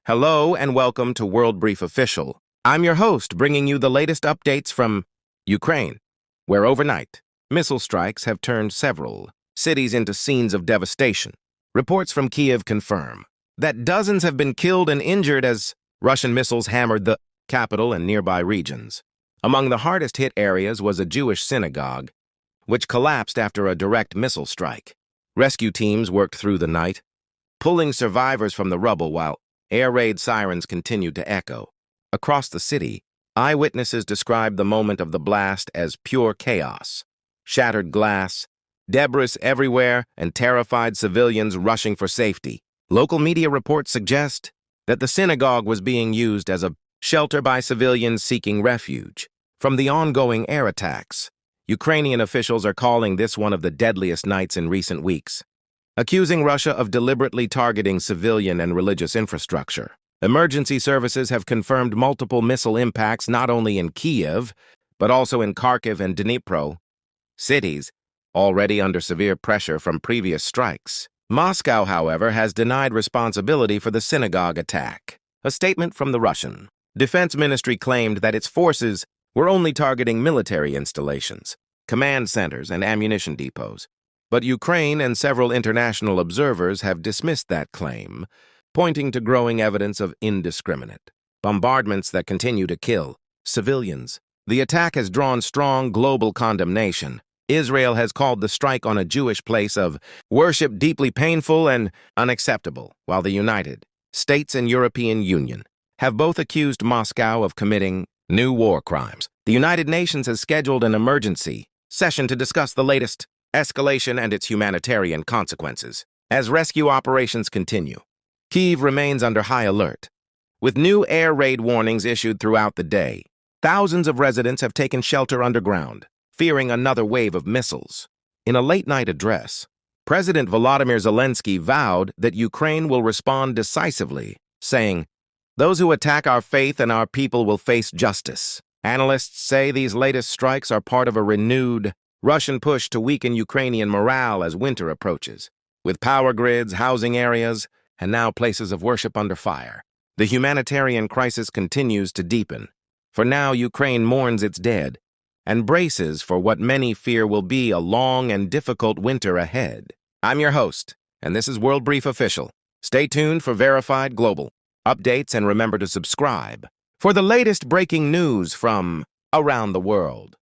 Hello and welcome to World Brief Official. I'm your host, bringing you the latest updates from Ukraine, where overnight, missile strikes have turned several cities into scenes of devastation. Reports from Kyiv confirm that dozens have been killed and injured as Russian missiles hammered the capital and nearby regions. Among the hardest-hit areas was a Jewish synagogue, which collapsed after a direct missile strike. Rescue teams worked through the night, pulling survivors from the rubble while air raid sirens continued to echo. Across the city, eyewitnesses described the moment of the blast as pure chaos. Shattered glass, debris everywhere, and terrified civilians rushing for safety. Local media reports suggest that the synagogue was being used as a shelter by civilians seeking refuge. From the ongoing air attacks, Ukrainian officials are calling this one of the deadliest nights in recent weeks, accusing Russia of deliberately targeting civilian and religious infrastructure. Emergency services have confirmed multiple missile impacts not only in Kyiv, but also in Kharkiv and Dnipro, cities already under severe pressure from previous strikes. Moscow, however, has denied responsibility for the synagogue attack. A statement from the Russian Defense Ministry claimed that its forces were only targeting military installations, command centers, and ammunition depots. But Ukraine and several international observers have dismissed that claim, pointing to growing evidence of indiscriminate bombardments that continue to kill civilians. The attack has drawn strong global condemnation. Israel has called the strike on a Jewish place of worship deeply painful and unacceptable, while the United States and European Union have both accused Moscow of committing new war crimes. The United Nations has scheduled an emergency session to discuss the latest escalation and its humanitarian consequences. As rescue operations continue, Kyiv remains under high alert, with new air raid warnings issued throughout the day. Thousands of residents have taken shelter underground, fearing another wave of missiles. In a late-night address, President Volodymyr Zelensky vowed that Ukraine will respond decisively, saying, "Those who attack our faith and our people will face justice." Analysts say these latest strikes are part of a renewed Russian push to weaken Ukrainian morale as winter approaches, with power grids, housing areas, and now places of worship under fire. The humanitarian crisis continues to deepen. For now, Ukraine mourns its dead and braces for what many fear will be a long and difficult winter ahead. I'm your host, and this is World Brief Official. Stay tuned for verified global updates and remember to subscribe for the latest breaking news from around the world.